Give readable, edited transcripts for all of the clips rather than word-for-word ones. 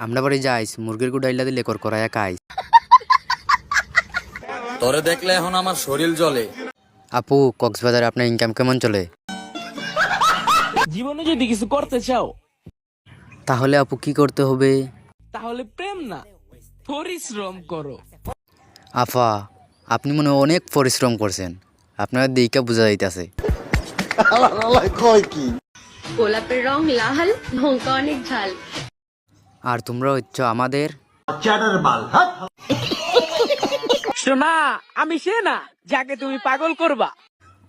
আমরা বাড়ি যাইস মুরগির গুড়াইলা দিলে করকরায়া খাইস। তোরে দেখলে এখন আমার শরীর জ্বলে। আপু কক্সবাজারে আপনার ইনকাম কেমন চলে? জীবনে যদি কিছু করতে চাও তাহলে আপু কি করতে হবে? তাহলে প্রেম না, পরিশ্রম করো। আফা আপনি মনে হয় অনেক পরিশ্রম করছেন, আপনার দিকে বোঝা যাইতেছে। গোলাপের রং লাল, লঙ্কা অনেক ঝাল। আর তোমরা হচ্ছ আমাদের শোনা, আমি সে না যাকে তুমি পাগল করবা।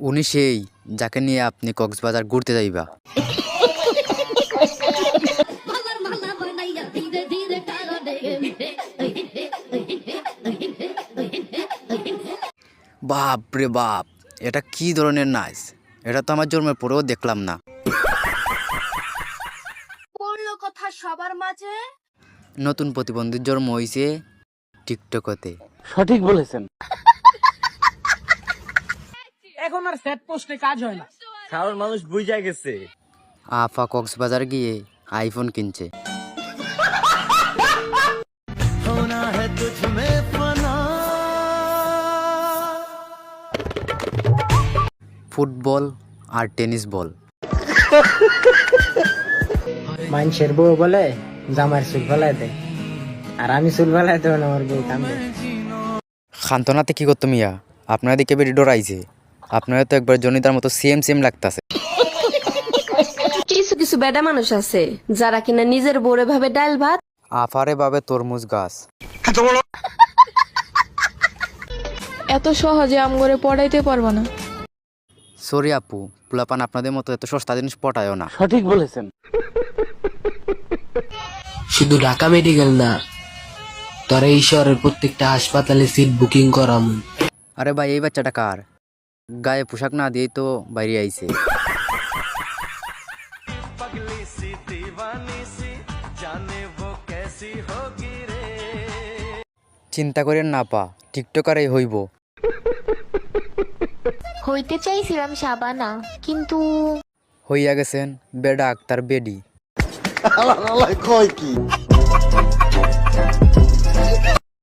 উনি সেই যাকে নিয়ে আপনি কক্সবাজার ঘুরতে যাইবা। বাপ রে বাপ, এটা কি ধরনের নাচ? এটা তো আমার জন্মের পরেও দেখলাম না। পড়লো কথা সবার মাঝে। নতুন প্রতিবন্ধীর জন্ম হয়েছে টিকটকতে। সঠিক বলেছেন। এখন আর সেট পোস্টে কাজ হয় না, কারণ মানুষ বুঝা গেছে। আফা কক্সবাজার গিয়ে আইফোন কিনছে। ফুটবল আর টেনিস বল। মানুষের বউ বলে জামার চুল ফেলাই দেয়, আর আমি চুল ফেলাই দেবো না, আমার বউ কামড়ে। খান্তনাতে কি করতো মিয়া? আপনারা দিকে বেরি ডরাইছে। আপনারা তো একবার জনিতার মতো সেম সেম লাগতাছে। কিছু কিছু বেডা মানুষ আছে যারা কিনা নিজের বউরে ভাবে ডাল ভাত। আফারে বাবে তরমুজ গাছ। এত সহজে আম করে পড়াইতে পারবো না। সরি আপু, পোলাপান আপনাদের মতো এত সস্তা জিনিস পটায়ও না। সঠিক বলেছেন। শুধু ঢাকা মেডিকেল না, তোরা এই শহরের প্রত্যেকটা হাসপাতালে সিট বুকিং করাম। আরে ভাই এই বাচ্চাটা কার? গায়ে পোশাক না দিয়েই তো বাইরে আইছে। চিন্তা করেন না পা, টিকটকারই হইব। হইতে চাইছিলাম শাবানা, কিন্তু হইয়া গেছেন বেডা আক্তার বেডি। কয় কি